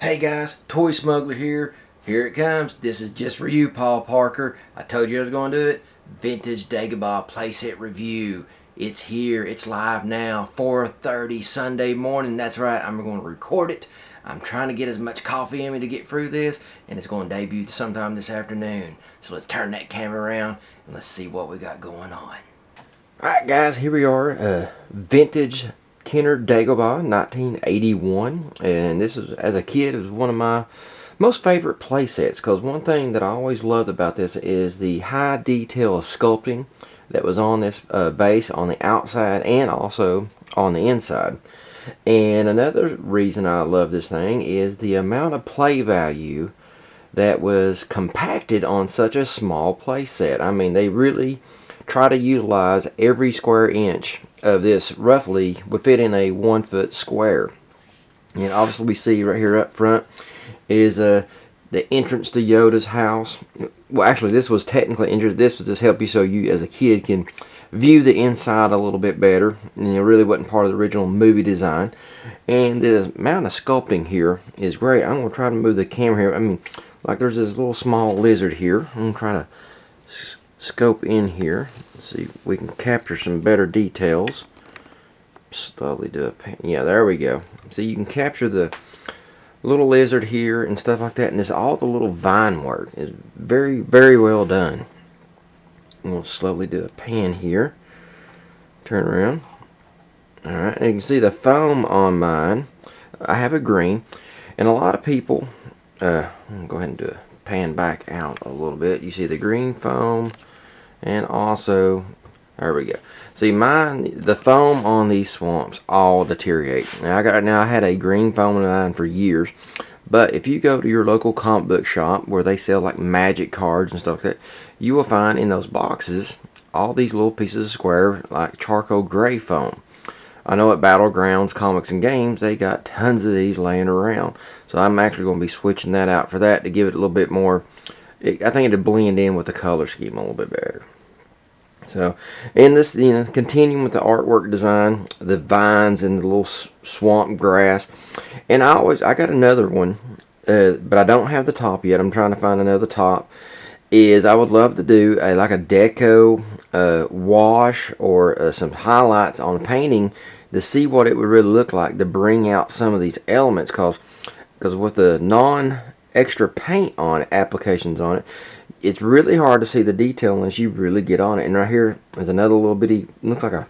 Hey guys, Toy Smuggler here. Here it comes. This is just for you, Paul Parker. I told you I was going to do it. Vintage Dagobah playset review. It's here. It's live now. 4:30 Sunday morning. That's right. I'm going to record it. I'm trying to get as much coffee in me to get through this, and it's going to debut sometime this afternoon. So let's turn that camera around and let's see what we got going on. Alright guys, here we are. Vintage Kenner Dagabah 1981, and this is, as a kid, it was one of my most favorite play sets, because one thing that I always loved about this is the high detail of sculpting that was on this base on the outside and also on the inside. And another reason I love this thing is the amount of play value that was compacted on such a small play set. I mean, they really try to utilize every square inch of this. Roughly would fit in a 1 foot square. And obviously we see right here up front is the entrance to Yoda's house. Well, actually this was technically entrance. This was just help you so you as a kid can view the inside a little bit better, and it really wasn't part of the original movie design. And the amount of sculpting here is great. I'm going to try to move the camera here. I mean, like there's this little small lizard here. I'm going to try to scope in here. Let's see if we can capture some better details. Slowly do a pan. Yeah, there we go. So you can capture the little lizard here and stuff like that, and this all the little vine work is very, very well done. I'm going to slowly do a pan here. Turn around. Alright, and you can see the foam on mine. I have a green, and a lot of people I'm going to go ahead and do a pan back out a little bit. You see the green foam, and also there we go. See, mine, the foam on these swamps all deteriorate. Now I had a green foam in mine for years, but if you go to your local comic book shop where they sell like magic cards and stuff like that, you will find in those boxes all these little pieces of square like charcoal gray foam. I know at Battlegrounds Comics and Games they got tons of these laying around, so I'm actually going to be switching that out for that to give it a little bit more. I think it'll blend in with the color scheme a little bit better. So, in this, continuing with the artwork design, the vines and the little swamp grass, and I got another one, but I don't have the top yet. I'm trying to find another top. I would love to do like a deco wash or some highlights on painting to see what it would really look like to bring out some of these elements, because with the non-extra paint on it, applications on it, it's really hard to see the detail unless you really get on it. And right here is another little bitty, looks like a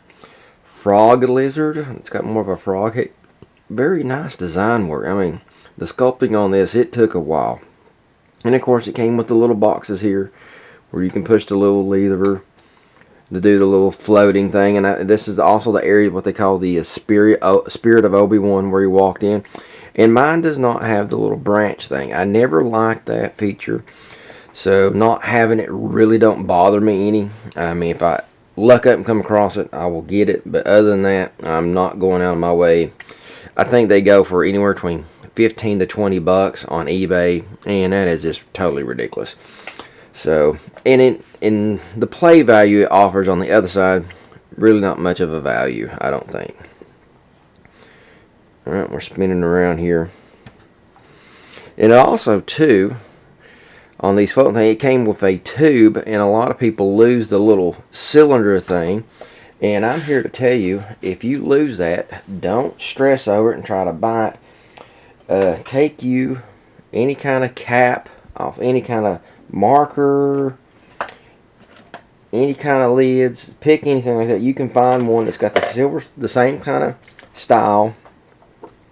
frog lizard. It's got more of a frog head. Very nice design work. I mean, the sculpting on this, it took a while. And of course it came with the little boxes here where you can push the little lever to do the little floating thing. And this is also the area what they call the spirit of Obi-Wan, where he walked in. And mine does not have the little branch thing. I never liked that feature, so not having it really don't bother me any. I mean, if I luck up and come across it, I will get it, but other than that, I'm not going out of my way. I think they go for anywhere between 15 to 20 bucks on eBay, and that is just totally ridiculous. So, and in the play value it offers on the other side, really not much of a value, I don't think. Alright, we're spinning around here. And also too, on these floating things, it came with a tube, and a lot of people lose the little cylinder thing. And I'm here to tell you, if you lose that, don't stress over it and try to buy it. Take you any kind of cap off, any kind of marker, any kind of lids, pick anything like that. You can find one that's got the same kind of style,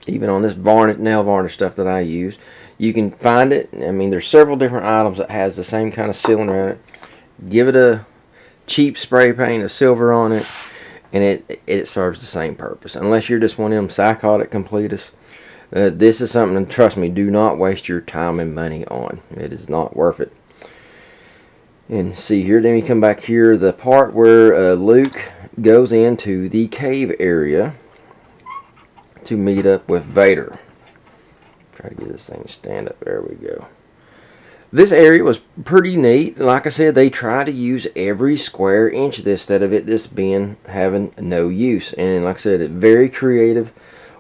even on this nail varnish stuff that I use. You can find it. I mean, there's several different items that has the same kind of cylinder in it. Give it a cheap spray paint of silver on it, and it serves the same purpose. Unless you're just one of them psychotic completists, this is something, and trust me, do not waste your time and money on. It is not worth it. And see here, then we come back here, the part where Luke goes into the cave area to meet up with Vader. Try to get this thing to stand up. There we go. This area was pretty neat. Like I said, they try to use every square inch of this instead of it just having no use. And like I said, it's very creative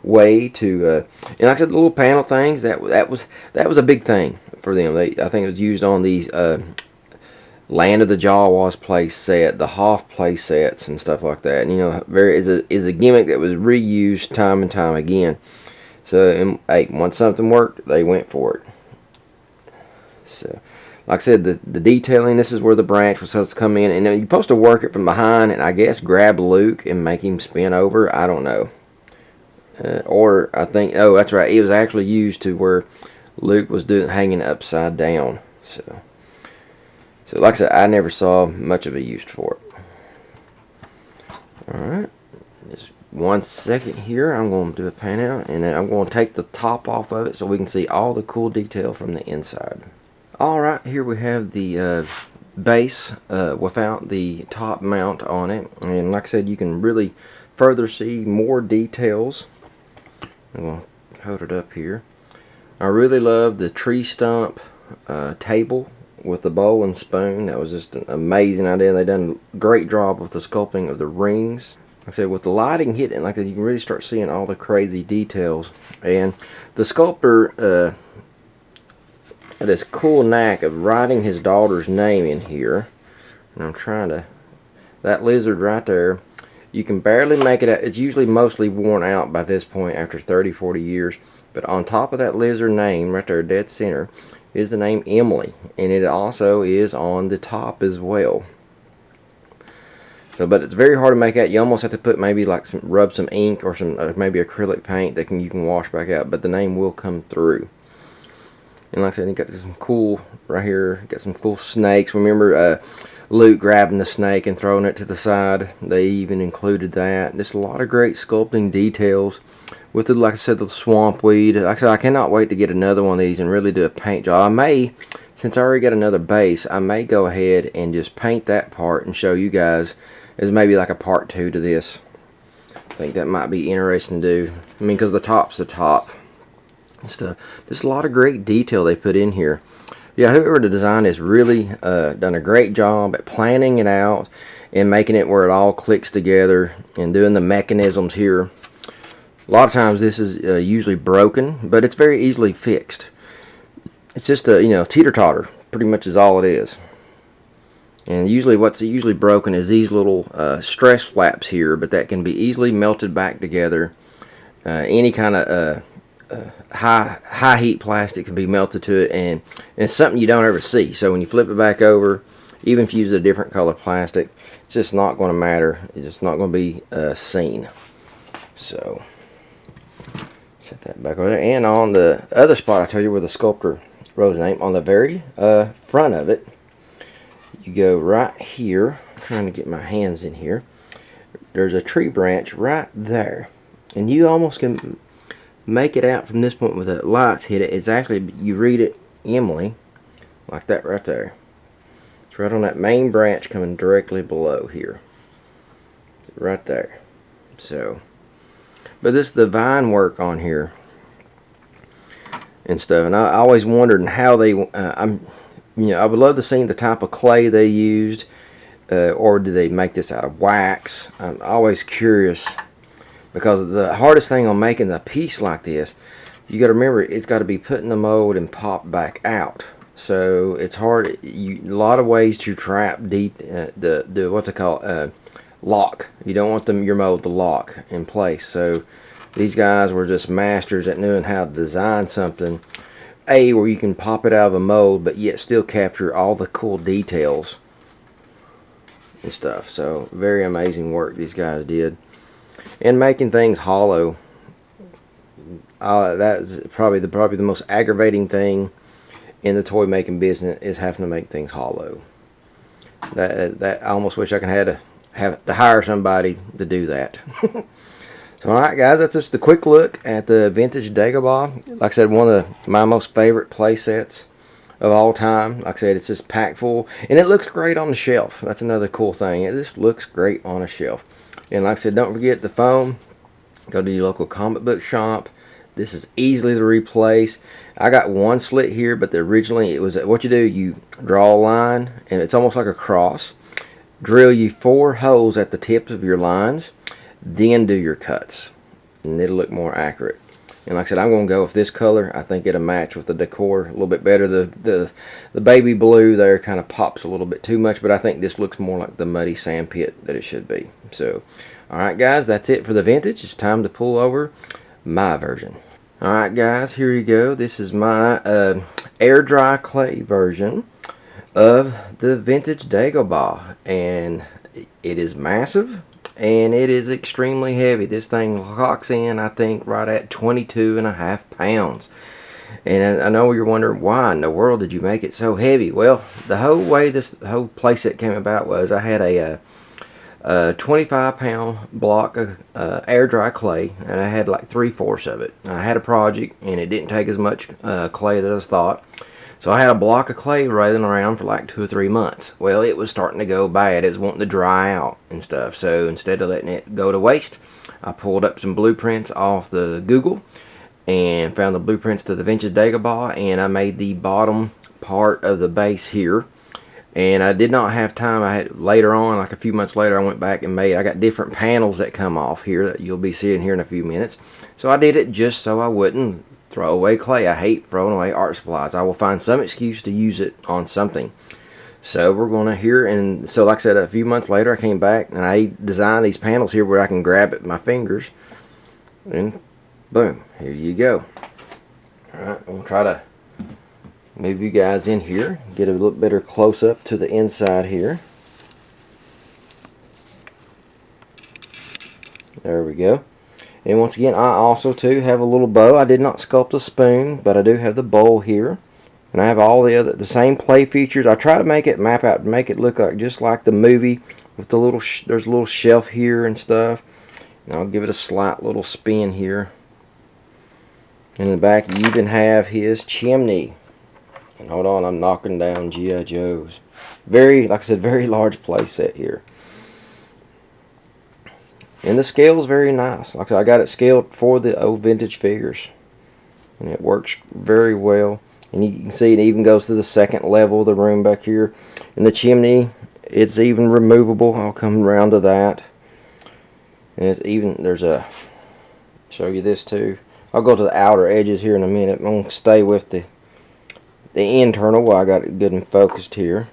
way to, and like I said, the little panel things, that was a big thing for them. I think it was used on these Land of the Jawas play set, the Hoff play sets, and stuff like that. And, you know, is a gimmick that was reused time and time again. So, and, hey, once something worked, they went for it. So, like I said, the detailing, this is where the branch was supposed to come in. And you're supposed to work it from behind and, I guess, grab Luke and make him spin over. I don't know. Or, I think, oh, that's right. It was actually used to where Luke was hanging upside down. So, like I said, I never saw much of a use for it. Alright. Just 1 second here. I'm going to do a pan out. And then I'm going to take the top off of it so we can see all the cool detail from the inside. Alright, here we have the base without the top mount on it. And like I said, you can really further see more details. I'm going to hold it up here. I really love the tree stump table with the bowl and spoon. That was just an amazing idea. They done a great job with the sculpting of the rings. Like I said, with the lighting hitting, like you can really start seeing all the crazy details. And the sculptor had this cool knack of writing his daughter's name in here. And I'm trying to, that lizard right there, you can barely make it out. It's usually mostly worn out by this point after 30-40 years. But on top of that lizard name right there, dead center, is the name Emily, and it also is on the top as well. So, but it's very hard to make out. You almost have to put maybe like rub some ink or some maybe acrylic paint that you can wash back out, but the name will come through. And like I said, you got some cool right here. Got some cool snakes. Remember Luke grabbing the snake and throwing it to the side. They even included that. Just a lot of great sculpting details. With the, like I said, the swamp weed. Like I said, I cannot wait to get another one of these and really do a paint job. I may, since I already got another base, I may go ahead and just paint that part and show you guys as maybe like a part 2 to this. I think that might be interesting to do. I mean, because the top's the top. Just a lot of great detail they put in here. Yeah, whoever the design is really done a great job at planning it out and making it where it all clicks together and doing the mechanisms here. A lot of times this is usually broken, but it's very easily fixed. It's just a, you know, teeter-totter, pretty much is all it is. And usually what's usually broken is these little stress flaps here, but that can be easily melted back together. Any kind of high heat plastic can be melted to it, and it's something you don't ever see. So when you flip it back over, even if you use a different color plastic, it's just not going to matter. It's just not going to be seen. So set that back over there. And on the other spot I told you where the sculptor wrote his name, on the very front of it, you go right here. I'm trying to get my hands in here. There's a tree branch right there, and you almost can make it out from this point with the lights hit it. It's actually, you read it, Emily, like that right there. It's right on that main branch coming directly below here, right there. So, but this is the vine work on here and stuff, and I always wondered how they I would love to see the type of clay they used, or did they make this out of wax? I'm always curious, because the hardest thing on making a piece like this, you got to remember, it's got to be put in the mold and popped back out. So it's hard. A lot of ways to trap the what they call lock. You don't want your mold to lock in place. So these guys were just masters at knowing how to design something, where you can pop it out of a mold, but yet still capture all the cool details and stuff. So very amazing work these guys did. And making things hollow, that's probably the most aggravating thing in the toy making business, is having to make things hollow. That I almost wish I could have to hire somebody to do that. So alright guys, that's just a quick look at the vintage Dagobah. Like I said, one of my most favorite play sets of all time. Like I said, it's just packed full, and it looks great on the shelf. That's another cool thing. It just looks great on a shelf. And like I said, don't forget the foam. Go to your local comic book shop. This is easily to replace. I got one slit here, but originally it was, what you do, you draw a line, and it's almost like a cross. Drill you 4 holes at the tips of your lines, then do your cuts. and it'll look more accurate. And like I said, I'm going to go with this color. I think it'll match with the decor a little bit better. The baby blue there kind of pops a little bit too much, but I think this looks more like the muddy sand pit that it should be. So, alright guys, that's it for the vintage. It's time to pull over my version. Alright guys, here you go. This is my air dry clay version of the vintage Dagobah. And it is massive. And it is extremely heavy. This thing locks in, I think, right at 22.5 pounds. And I know you're wondering, why in the world did you make it so heavy? Well, the whole way this whole playset came about was I had a 25-pound block of air dry clay, and I had like 3/4 of it. I had a project, and it didn't take as much clay as I thought. So I had a block of clay rolling around for like 2 or 3 months. Well, it was starting to go bad. It was wanting to dry out and stuff. So instead of letting it go to waste, I pulled up some blueprints off the Google and found the blueprints to the vintage Dagobah, and I made the bottom part of the base here. And I did not have time. I had later on, like a few months later, I went back and I got different panels that come off here that you'll be seeing here in a few minutes. So I did it just so I wouldn't throw away clay. I hate throwing away art supplies. I will find some excuse to use it on something. So we're going to here, and so like I said, a few months later I came back and I designed these panels here where I can grab it with my fingers, and boom, here you go. Alright, I'm going to try to move you guys in here, get a little better close up to the inside here. There we go. And once again, I also too have a little bow. I did not sculpt a spoon, but I do have the bowl here, and I have all the same play features. I try to make it map out, make it look like just like the movie with the little there's a little shelf here and stuff. And I'll give it a slight little spin here. In the back, you even have his chimney. And hold on, I'm knocking down G.I. Joes. Very, like I said, very large play set here. And the scale is very nice. Like I said, I got it scaled for the old vintage figures, and it works very well. And you can see it even goes to the second level of the room back here. And the chimney, it's even removable. I'll come around to that. And it's even, there's a, show you this too. I'll go to the outer edges here in a minute. I'm going to stay with the internal while I got it good and focused here.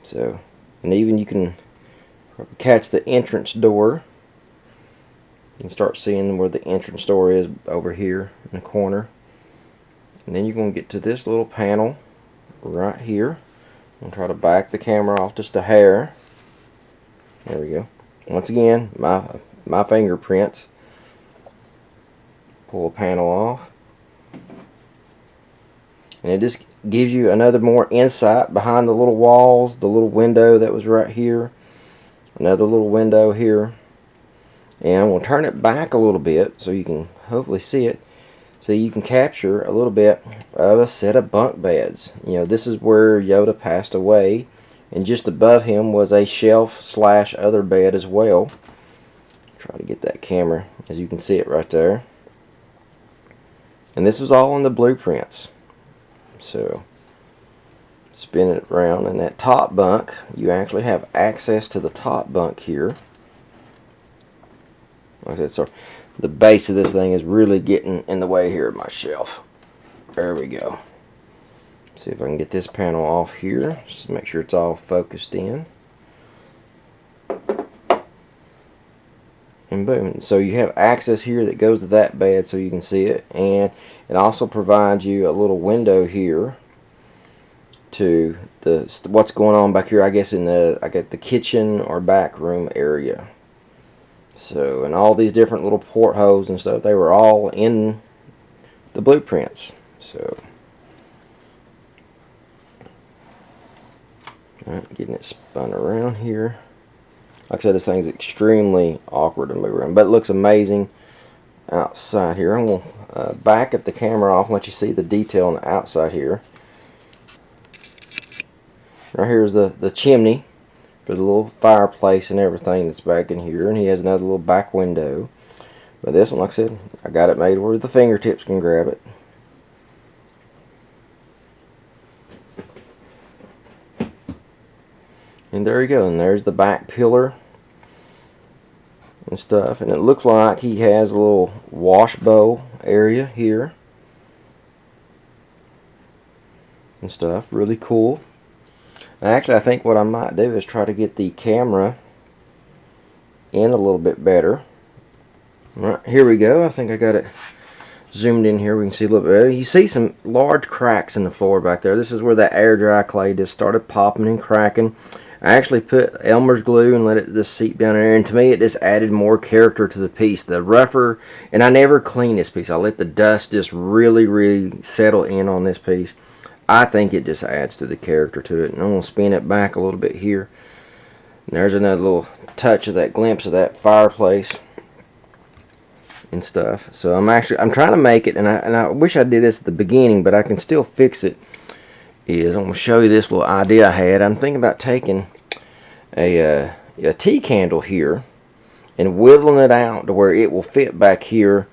So, and even you can catch the entrance door. You can start seeing where the entrance door is over here in the corner. And then you're going to get to this little panel right here. I'm going to try to back the camera off just a hair. There we go. Once again, my fingerprints. Pull a panel off. And it just gives you another more insight behind the little walls, the little window that was right here. Another little window here. And I'm going to turn it back a little bit so you can hopefully see it. So you can capture a little bit of a set of bunk beds. You know, this is where Yoda passed away. And just above him was a shelf slash other bed as well. Try to get that camera as you can see it right there. And this was all in the blueprints. So spin it around, and that top bunk, you actually have access to the top bunk here. Like I said, so the base of this thing is really getting in the way here of my shelf. There we go. See if I can get this panel off here. Just make sure it's all focused in. And boom. So you have access here that goes to that bed so you can see it. And it also provides you a little window here to what's going on back here, I guess, in the kitchen or back room area. So, and all these different little portholes and stuff, they were all in the blueprints. So, alright, getting it spun around here. Like I said, this thing's extremely awkward to move around, but it looks amazing outside here. I'm going to back at the camera off and let you see the detail on the outside here. Right here is the chimney for the little fireplace and everything that's back in here, and he has another little back window. But this one, like I said, I got it made where the fingertips can grab it. And there you go, and there's the back pillar and stuff. And it looks like he has a little wash bowl area here and stuff. Really cool. Actually, I think what I might do is try to get the camera in a little bit better. Right, here we go. I think I got it zoomed in here. We can see a little bit better. You see some large cracks in the floor back there. This is where that air dry clay just started popping and cracking. I actually put Elmer's glue and let it just seep down there, and to me it just added more character to the piece. The rougher, and I never clean this piece. I let the dust just really settle in on this piece. I think it just adds to the character to it. And I'm going to spin it back a little bit here. And there's another little touch of that glimpse of that fireplace and stuff. So I'm trying to make it, and I wish I did this at the beginning, but I can still fix it. I'm going to show you this little idea I had. I'm thinking about taking a tea candle here and whittling it out to where it will fit back here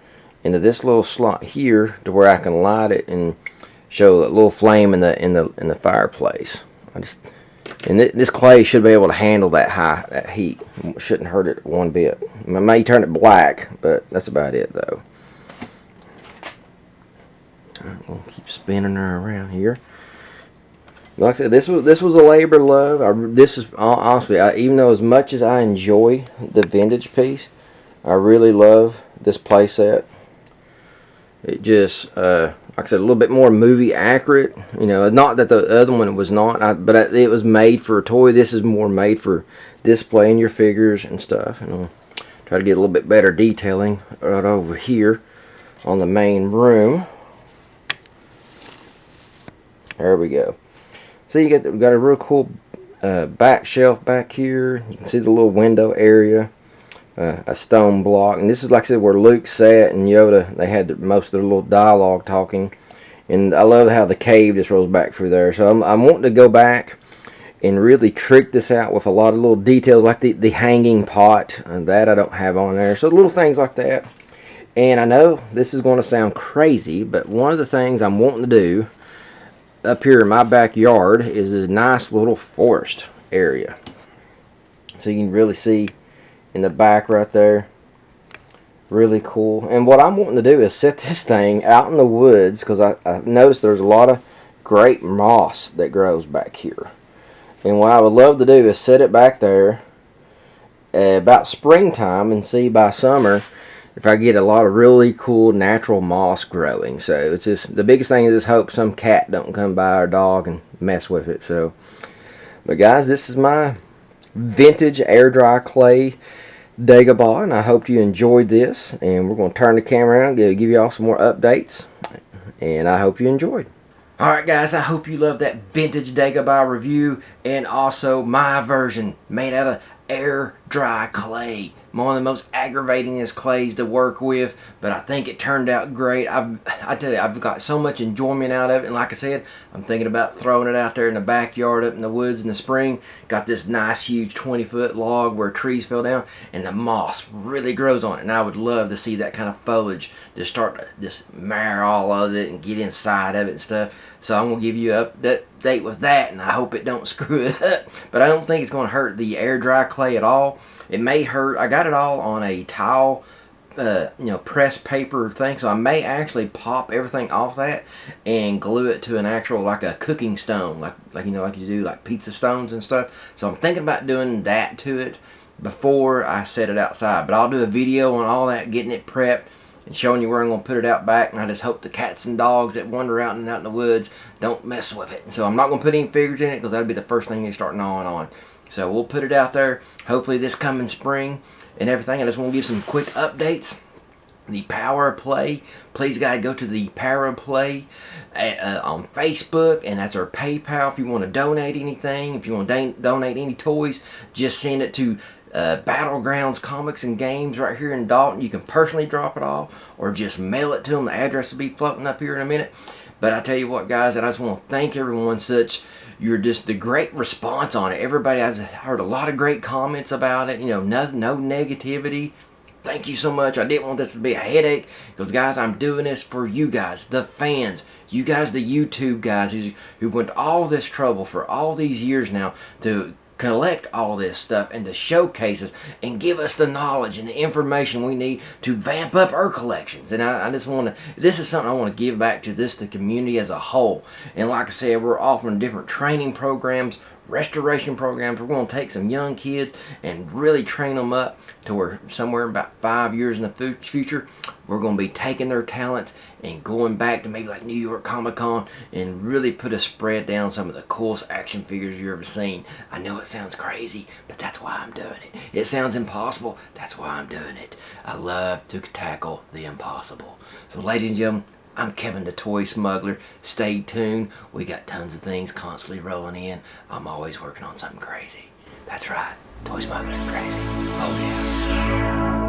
into this little slot here, to where I can light it and show a little flame in the fireplace. This clay should be able to handle that heat. Shouldn't hurt it one bit. It may turn it black, but that's about it though. Alright, we'll keep spinning her around here. Like I said, this was a labor of love. This is honestly, even though as much as I enjoy the vintage piece, I really love this playset. It just, like I said, a little bit more movie accurate. You know, not that the other one was not, but it was made for a toy. This is more made for displaying your figures and stuff. And I'll try to get a little bit better detailing right over here on the main room. There we go. So we got a real cool back shelf back here. You can see the little window area, a stone block, and this is, like I said, where Luke sat and Yoda. They had most of their little dialogue talking, and I love how the cave just rolls back through there. So I'm wanting to go back and really trick this out with a lot of little details, like the hanging pot, and that I don't have on there. So little things like that. And I know this is going to sound crazy, but one of the things I'm wanting to do up here in my backyard is a nice little forest area. So you can really see in the back right there. Really cool. And what I'm wanting to do is set this thing out in the woods, because I've noticed there's a lot of great moss that grows back here. And what I would love to do is set it back there about springtime, and see by summer if I get a lot of really cool natural moss growing. So it's just, the biggest thing is just hope some cat don't come by, or dog, and mess with it. So, but guys, this is my vintage air dry clay Dagobah, and I hope you enjoyed this. And we're going to turn the camera around, give you all some more updates, and I hope you enjoyed. Alright guys, I hope you love that vintage Dagobah review, and also my version made out of air dry clay. One of the most aggravatingest clays to work with, but I think it turned out great. I tell you, I've got so much enjoyment out of it, and like I said, I'm thinking about throwing it out there in the backyard up in the woods in the spring. Got this nice huge 20-foot log where trees fell down, and the moss really grows on it, and I would love to see that kind of foliage just start to just marrow all of it and get inside of it and stuff. So I'm going to give you an update with that, and I hope it don't screw it up. But I don't think it's going to hurt the air dry clay at all. It may hurt. I got it all on a towel, pressed paper thing, so I may actually pop everything off that and glue it to an actual, like a cooking stone, like you do like pizza stones and stuff. So I'm thinking about doing that to it before I set it outside. But I'll do a video on all that, getting it prepped and showing you where I'm going to put it out back. And I just hope the cats and dogs that wander out in the woods don't mess with it. So I'm not going to put any figures in it, because that'll be the first thing they start gnawing on. So we'll put it out there, hopefully this coming spring and everything. I just want to give some quick updates. The Power of Play. Please guys, go to the Power of Play on Facebook, and that's our PayPal. If you want to donate anything, if you want to donate any toys, just send it to Battlegrounds Comics and Games right here in Dalton. You can personally drop it off, or just mail it to them. The address will be floating up here in a minute. But I tell you what guys, and I just want to thank everyone. You're just the great response on it. Everybody, I've heard a lot of great comments about it. No negativity. Thank you so much. I didn't want this to be a headache, because guys, I'm doing this for you guys, the fans. You guys, the YouTube guys who went to all this trouble for all these years now to collect all this stuff and to showcase us and give us the knowledge and the information we need to vamp up our collections. And I just want to, this is something I want to give back to the community as a whole. And like I said, we're offering different training programs, restoration programs. We're going to take some young kids and really train them up to where somewhere about 5 years in the future, we're going to be taking their talents and going back to maybe like New York Comic Con and really put a spread down some of the coolest action figures you've ever seen. I know it sounds crazy, but that's why I'm doing it. It sounds impossible. That's why I'm doing it. I love to tackle the impossible. So ladies and gentlemen, I'm Kevin the Toy Smuggler. Stay tuned. We got tons of things constantly rolling in. I'm always working on something crazy. That's right. Toy Smuggler is crazy. Oh yeah.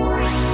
Wow.